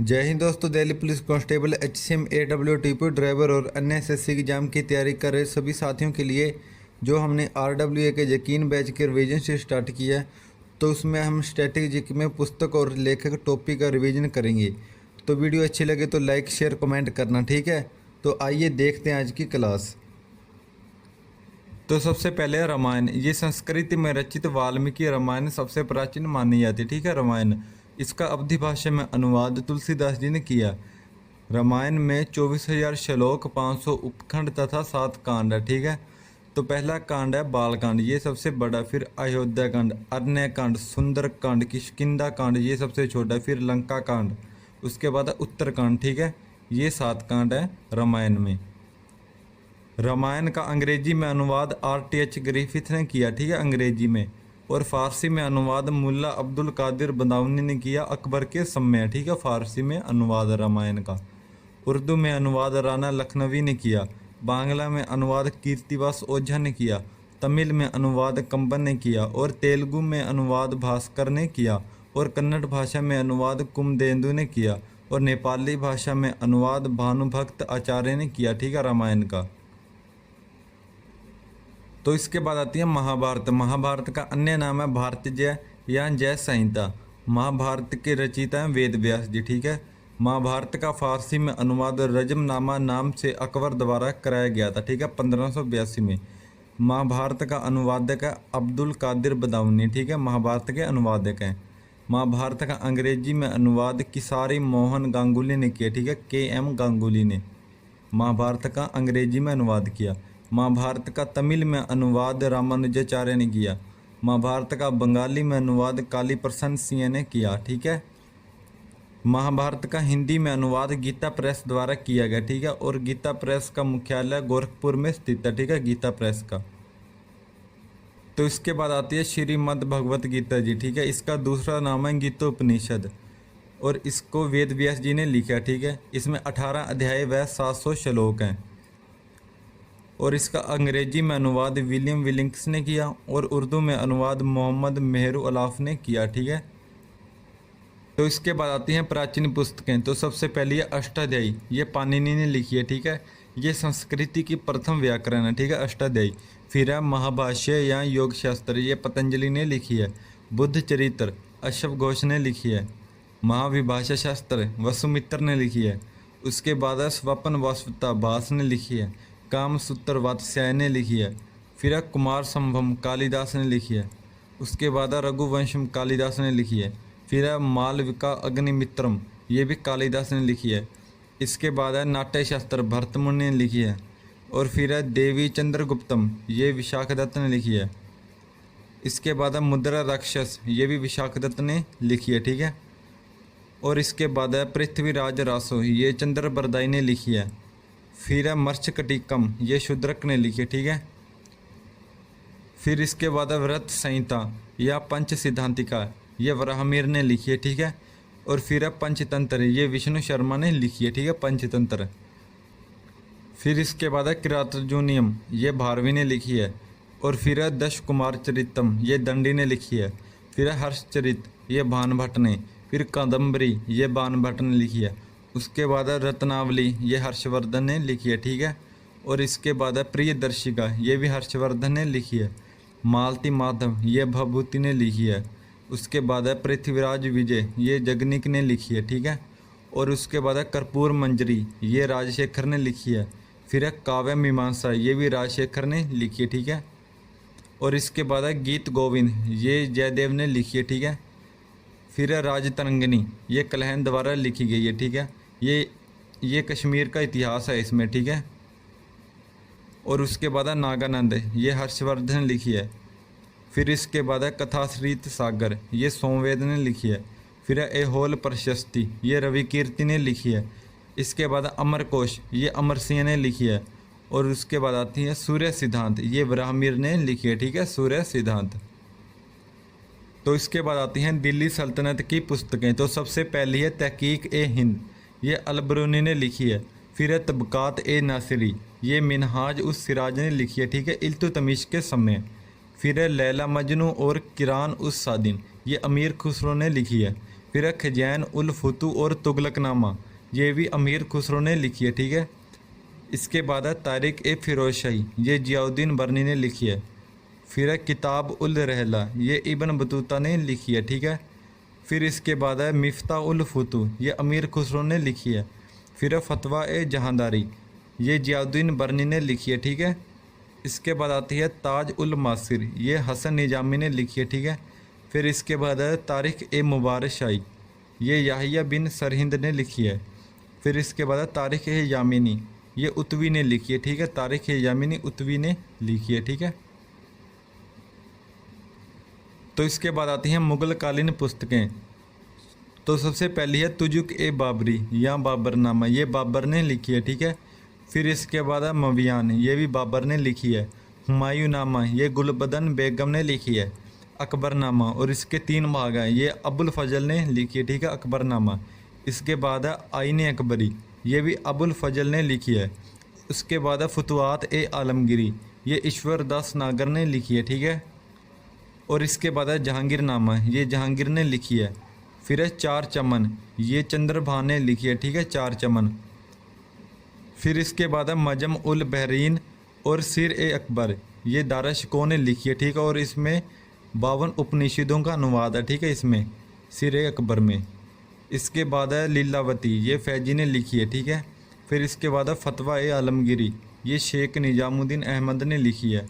जय हिंद दोस्तों। Delhi police constable HCM AWTP driver और अन्य SSC एग्जाम की तैयारी कर रहे सभी साथियों के लिए जो हमने RWA के यकीन बैच के रिवीजन से स्टार्ट किया है, तो उसमें हम स्ट्रेटेजिक में पुस्तक और लेखक टॉपिक का रिवीजन करेंगे। तो वीडियो अच्छी लगे तो लाइक शेयर कमेंट करना, ठीक है। तो आइए देखते हैं आज की क्लास। तो सबसे पहले रामायण। ये संस्कृत में रचित वाल्मीकि रामायण सबसे प्राचीन मानी जाती है, ठीक है। रामायण इसका अवधि भाषा में अनुवाद तुलसीदास जी ने किया। रामायण में 24,000 श्लोक, 500 उपखंड तथा 7 कांड है, ठीक है। तो पहला कांड है बालकांड, ये सबसे बड़ा। फिर अयोध्या कांड, अरण्य कांड, सुंदर कांड, किष्किंधा कांड, ये सबसे छोटा। फिर लंका कांड, उसके बाद उत्तरकांड, ठीक है। ये 7 कांड है रामायण में। रामायण का अंग्रेजी में अनुवाद RTH ग्रिफिथ ने किया, ठीक है, अंग्रेजी में। और फारसी में अनुवाद मुल्ला अब्दुल कादिर बदाऊनी ने किया अकबर के समय, ठीक है। फारसी में अनुवाद रामायण का। उर्दू में अनुवाद राणा लखनवी ने किया। बांग्ला में अनुवाद कीर्तिवास ओझा ने किया। तमिल में अनुवाद कंबन ने किया। और तेलुगु में अनुवाद भास्कर ने किया। और कन्नड़ भाषा में अनुवाद कुमदेंदु ने किया। और नेपाली भाषा में अनुवाद भानुभक्त आचार्य ने किया, ठीक है, रामायण का। तो इसके बाद आती है महाभारत। महाभारत का अन्य नाम है भारतजय या जय संहिता। महाभारत के रचयिता हैं वेद व्यास जी, ठीक है। महाभारत का फारसी में अनुवाद रजमनामा नाम से अकबर द्वारा कराया गया था, ठीक है, 1582 में। महाभारत का अनुवादक है अब्दुल कादिर बदाऊनी, ठीक है, महाभारत के अनुवादक हैं। महाभारत का अंग्रेजी में अनुवाद किसारी मोहन गांगुली ने किया, ठीक है, KM गांगुली ने महाभारत का अंग्रेजी में अनुवाद किया। महाभारत का तमिल में अनुवाद रामानुजाचार्य ने किया। महाभारत का बंगाली में अनुवाद काली प्रसन्न सिंह ने किया, ठीक है। महाभारत का हिंदी में अनुवाद गीता प्रेस द्वारा किया गया, ठीक है। और गीता प्रेस का मुख्यालय गोरखपुर में स्थित है, ठीक है, गीता प्रेस का। तो इसके बाद आती है श्रीमद् भगवत गीता जी, ठीक है। इसका दूसरा नाम है गीतोपनिषद और इसको वेद व्यास जी ने लिखा, ठीक है। इसमें 18 अध्याय व 700 श्लोक हैं। और इसका अंग्रेजी में अनुवाद विलियम विलिंग्स ने किया और उर्दू में अनुवाद मोहम्मद मेहरू अलाफ ने किया, ठीक है। तो इसके बाद आती हैं प्राचीन पुस्तकें। तो सबसे पहली है अष्टाध्यायी, ये पाणिनि ने लिखी है, ठीक है। ये संस्कृति की प्रथम व्याकरण है, ठीक है, अष्टाध्यायी। फिर है महाभाष्य या योग शास्त्र, ये पतंजलि ने लिखी है। बुद्ध चरित्र अश्व घोष ने लिखी है। महाविभाषा शास्त्र वसुमित्र ने लिखी है। उसके बाद है स्वपन वास्तुता भास ने लिखी है। कामसूत्र वात्स्यायन ने लिखी है। फिर है कुमार संभव कालिदास ने लिखी है। उसके बाद है रघुवंशम कालिदास ने लिखी है। फिर है मालविका अग्निमित्रम, ये भी कालिदास ने लिखी है। इसके बाद है नाट्य शास्त्र भरतमुनि ने लिखी है। और फिर है देवी चंद्रगुप्तम, ये विशाखदत्त ने लिखी है। इसके बाद है मुद्रा राक्षस, ये भी विशाखदत्त ने लिखी है, ठीक है। और इसके बाद है पृथ्वीराज रासो, ये चंद्रबरदाई ने लिखी है। फिर है मर्चकटिकम, ये शूद्रक ने लिखी है, ठीक है। फिर इसके बाद है व्रत संहिता या पंच सिद्धांतिका, ये वराहमिहिर ने लिखी है, ठीक है। और फिर है पंचतंत्र, ये विष्णु शर्मा ने लिखी है, ठीक है, पंचतंत्र। फिर इसके बाद है किरातार्जुनीयम, ये भारवी ने लिखी है। और फिर है दश कुमार चरितम, ये दंडी ने लिखी है। फिर है हर्षचरित, ये भानभट्ट ने। फिर कादम्बरी, ये बाणभट्ट ने लिखी है। उसके बाद है रत्नावली, ये हर्षवर्धन ने लिखी है, ठीक है। और इसके बाद है प्रियदर्शिका, ये भी हर्षवर्धन ने लिखी है। मालती माधव, ये भभूति ने लिखी है। उसके बाद है पृथ्वीराज विजय, ये जगनिक ने लिखी है, ठीक है। और उसके बाद है कर्पूर मंजरी, ये राजशेखर ने लिखी है। फिर है काव्य मीमांसा, ये भी राजशेखर ने लिखी है, ठीक है। और इसके बाद है गीत गोविंद, ये जयदेव ने लिखी है, ठीक है। फिर है राजतरंगिणी, ये कलहन द्वारा लिखी गई है, ठीक है। ये कश्मीर का इतिहास है इसमें, ठीक है। और उसके बाद है नागानंद, ये हर्षवर्धन ने लिखी है। फिर इसके बाद है कथाश्रीत सागर, ये सोमवेद ने लिखी है। फिर है एहोल प्रशस्ति, ये रविकीर्ति ने लिखी है। इसके बाद अमरकोश, ये अमर सिंह ने लिखी है। और उसके बाद आती है सूर्य सिद्धांत, ये वराहमिहिर ने लिखी है, ठीक है, सूर्य सिद्धांत। तो इसके बाद आती हैं दिल्ली सल्तनत की पुस्तकें। तो सबसे पहली है तहकीक-ए-हिंद, ये अलबरूनी ने लिखी है। फिर है तबकात-ए-नासिरी, ये मिनहाज उस सिराज ने लिखी है, ठीक है, इल्तुतमिश के समय। फिर है लैला मजनू और किरान उस सादिन, ये अमीर खुसरो ने लिखी है। फिर है खजैन उल फुतू और तुगलकनामा, ये भी अमीर खुसरो ने लिखी है, ठीक है। इसके बाद है तारिक ए फिरोजशाही, ये जियाउद्दीन बर्नी ने लिखी है। फिर है किताब उल रहला, ये इब्न बतूता ने लिखी है, ठीक है। फिर इसके बाद है मिफ्ता उल फुतू, ये अमीर खुसरो ने लिखी है। फिर है फतवा ए जहांदारी, ये जियाउद्दीन बर्नी ने लिखी है, ठीक है। इसके बाद आती है ताज उल मासिर, ये हसन निजामी ने लिखी है, ठीक है। फिर इसके बाद है तारिख ए मुबारक शाही, ये याहिया बिन सरहिंद ने लिखी है। फिर इसके बाद है तारिख ए यामिनी, ये उतवी ने लिखी है, ठीक है। तारिख ए यामिनी उतवी ने लिखी है, ठीक है। तो इसके बाद आती हैं मुग़ल कालीन पुस्तकें। तो सबसे पहली है तुजुक ए बाबरी या बाबरनामा, ये बाबर ने लिखी है, ठीक है। फिर इसके बाद है मवियान, ये भी बाबर ने लिखी है। हुमायूनामा, ये गुलबदन बेगम ने लिखी है। अकबरनामा, और इसके 3 भाग हैं, ये अबुल फजल ने लिखी है, ठीक है, अकबरनामा। इसके बाद है आईन अकबरी, ये भी अबुल फजल ने लिखी है। उसके बाद है फतवात ए आलमगिरी, ये ईश्वर दास नागर ने लिखी है, ठीक है। और इसके बाद है जहांगीरनामा, ये जहांगीर ने लिखी है। फिर है चार चमन, ये चंद्रभान ने लिखी है, ठीक है, चार चमन। फिर इसके बाद है मजम उल बहरीन और सिर ए अकबर, ये दाराशिकोह ने लिखी है, ठीक है। और इसमें 52 उपनिषदों का अनुवाद है, ठीक है, इसमें सिर ए अकबर में। इसके बाद है लीलावती, ये फैजी ने लिखी है, ठीक है। फिर इसके बाद है फतवा ए आलमगिरी, ये शेख निजामुद्दीन अहमद ने लिखी है।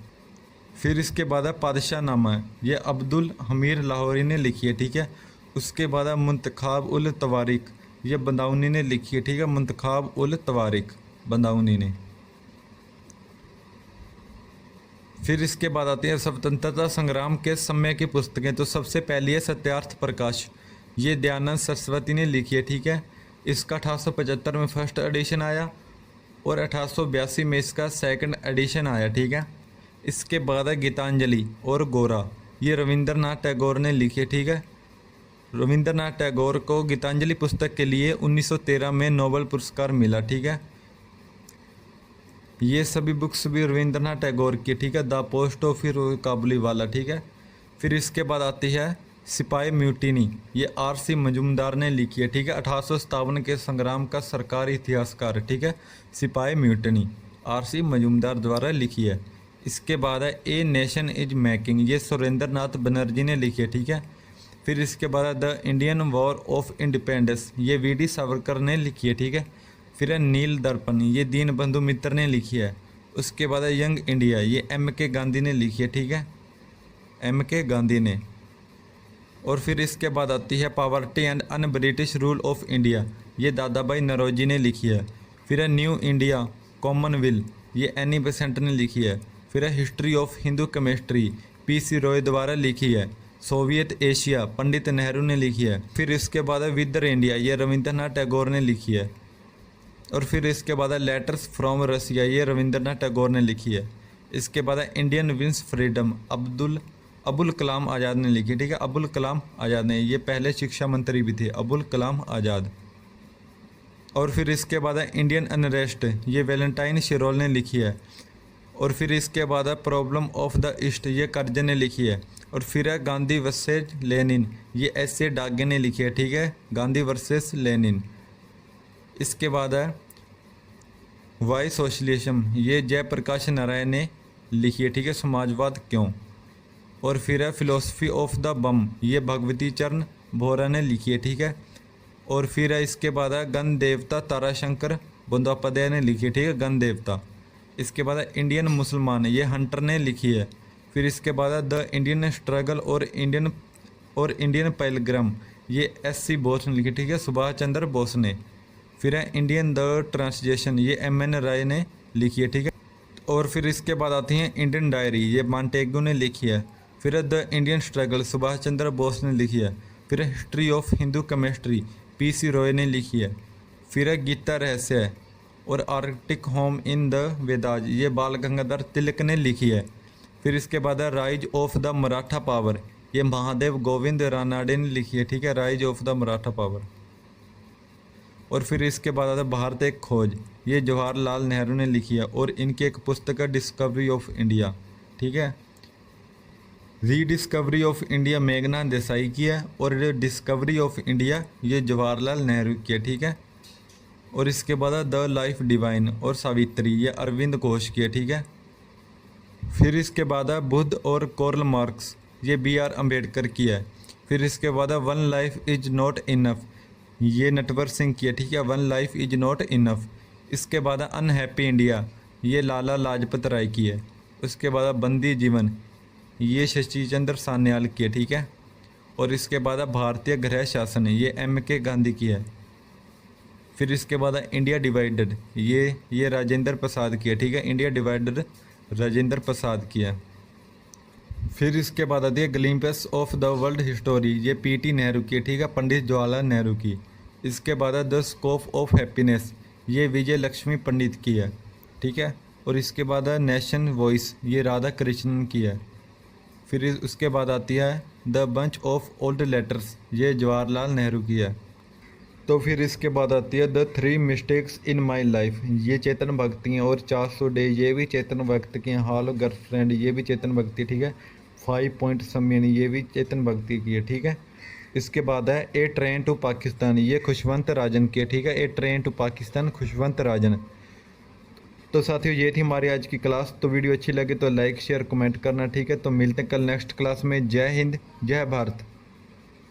फिर इसके बाद है पादशाह नामा, ये अब्दुल हमीर लाहौरी ने लिखी है, ठीक है। उसके बाद है मुंतखाब उल तवारिक, ये बंदाउनी ने लिखी है, ठीक है, मुंतखाब उल तवारिक बंदाउनी ने। फिर इसके बाद आती है स्वतंत्रता संग्राम के समय की पुस्तकें। तो सबसे पहली है सत्यार्थ प्रकाश, ये दयानंद सरस्वती ने लिखी है, ठीक है। इसका 1875 में फर्स्ट एडिशन आया और 1882 में इसका सेकंड एडिशन आया, ठीक है। इसके बाद है गीतांजलि और गोरा, ये रविंद्रनाथ टैगोर ने लिखी है, ठीक है। रविंद्रनाथ टैगोर को गीतांजलि पुस्तक के लिए 1913 में नोबेल पुरस्कार मिला, ठीक है। ये सभी बुक्स भी रविंद्रनाथ टैगोर की, ठीक है। द पोस्ट ऑफिस काबुली वाला, ठीक है। फिर इसके बाद आती है सिपाही म्यूटिनी, ये आर.सी. मजूमदार ने लिखी है, ठीक है। 1857 के संग्राम का सरकारी इतिहासकार, ठीक है। सिपाही म्यूटिनी आर.सी. मजूमदार द्वारा लिखी है। इसके बाद है ए नेशन इज मेकिंग, ये सुरेंद्र नाथ बनर्जी ने लिखी है, ठीक है। फिर इसके बाद है the Indian war of independence, ये वी.डी. सावरकर ने लिखी है, ठीक है। फिर है नील दर्पण, ये दीन बंधु मित्र ने लिखी है। उसके बाद है यंग इंडिया, ये M.K. गांधी ने लिखी है, ठीक है, M.K. गांधी ने। और फिर इसके बाद आती है poverty and un British rule of India, ये दादा भाई नौरोजी ने लिखी है। फिर है न्यू इंडिया कॉमनवेल्थ, ये एनी बेसेंट ने लिखी है। फिर है history of Hindu chemistry, P.C. Roy द्वारा लिखी है। सोवियत एशिया पंडित नेहरू ने लिखी है। फिर इसके बाद है विदर इंडिया, ये रविंद्रनाथ टैगोर ने लिखी है। और फिर इसके बाद है लेटर्स फ्रॉम रसिया, ये रविंद्रनाथ टैगोर ने लिखी है। इसके बाद है Indian wins freedom, Abul Kalam Azad ने लिखी, ठीक है। अबुल कलाम आज़ाद ने, ये पहले शिक्षा मंत्री भी थे, अबुल कलाम आज़ाद। और फिर इसके बाद है इंडियन अनरेस्ट, ये वैलेंटाइन शिरोल ने लिखी है। और फिर इसके बाद है प्रॉब्लम ऑफ द ईस्ट, ये कर्जन ने लिखी है। और फिर है गांधी वर्सेस लेनिन, ये S.A. डागे ने लिखी है, ठीक है, गांधी वर्सेस लेनिन। इसके बाद है वाई सोशलिज्म, ये जयप्रकाश नारायण ने लिखी है, ठीक है, समाजवाद क्यों। और फिर है फिलोसफी ऑफ द बम, ये भगवती चरण बोहरा ने लिखी है, ठीक है। और फिर है इसके बाद है गण देवता ताराशंकर बंदोपाध्याय ने लिखी है, ठीक है, गण देवता। इसके बाद है इंडियन मुसलमान, ये हंटर ने लिखी है। फिर इसके बाद है द इंडियन स्ट्रगल और इंडियन पैलग्राम, ये S.C. बोस ने लिखी, ठीक है, सुभाष चंद्र बोस ने। फिर है इंडियन द ट्रांसलेशन, ये M.N. राय ने लिखी है, ठीक है। और फिर इसके बाद आती हैं इंडियन डायरी, ये मॉन्टेगू ने लिखी है। फिर है the Indian struggle, Subhash Chandra Bose ने लिखी है। फिर है history of Hindu chemistry, P.C. Roy ने लिखी है। फिर है गीता रहस्य और Arctic home in the Vedas, ये बाल गंगाधर तिलक ने लिखी है। फिर इसके बाद है rise of the Maratha power, ये महादेव गोविंद रानाडे ने लिखी है, ठीक है, rise of the Maratha power. और फिर इसके बाद आता है भारत एक खोज, ये जवाहरलाल नेहरू ने लिखी है। और इनकी एक पुस्तक है डिस्कवरी ऑफ इंडिया, ठीक है। रीडिस्कवरी ऑफ इंडिया मेघना देसाई की है, और डिस्कवरी ऑफ इंडिया ये जवाहरलाल नेहरू की है, ठीक है। और इसके बाद द लाइफ डिवाइन और सावित्री ये अरविंद घोष की है, ठीक है। फिर इसके बाद बुद्ध और कार्ल मार्क्स ये B.R. अम्बेडकर की है। फिर इसके बाद one life is not enough ये नटवर सिंह की है, ठीक है। One life is not enough. इसके बाद अनहैप्पी इंडिया ये लाला लाजपत राय की है। उसके बाद बंदी जीवन ये शशि चंद्र सान्याल की है, ठीक है। और इसके बाद भारतीय गृह शासन ये M.K. गांधी की है। फिर इसके बाद इंडिया डिवाइडेड ये राजेंद्र प्रसाद की है, ठीक है। इंडिया डिवाइडेड राजेंद्र प्रसाद की है। फिर इसके बाद आती है ग्लिम्पस ऑफ द वर्ल्ड हिस्टोरी ये P.T. नेहरू की है, ठीक है, पंडित जवाहरलाल नेहरू की। इसके बाद द स्कोप ऑफ हैप्पीनेस ये विजय लक्ष्मी पंडित की है, ठीक है। और इसके बाद नेशन वॉइस ये राधा कृष्णन की है। फिर उसके बाद आती है the bunch of old letters ये जवाहरलाल नेहरू की है। तो फिर इसके बाद आती है the 3 mistakes in my life ये चेतन भगत की हैं। और 400 डे ये भी चेतन भगत की हैं। हाल गर्लफ्रेंड ये भी चेतन भगत की, ठीक है। 5 पॉइंट सम्मेलन ये भी चेतन भगत की है, ठीक है। इसके बाद है ए ट्रेन टू पाकिस्तान ये खुशवंत राजन की है, ठीक है। ए ट्रेन टू पाकिस्तान खुशवंत राजन। तो साथियों ये थी हमारी आज की क्लास। तो वीडियो अच्छी लगे तो लाइक शेयर कमेंट करना, ठीक है। तो मिलते हैं कल नेक्स्ट क्लास में। जय हिंद जय भारत।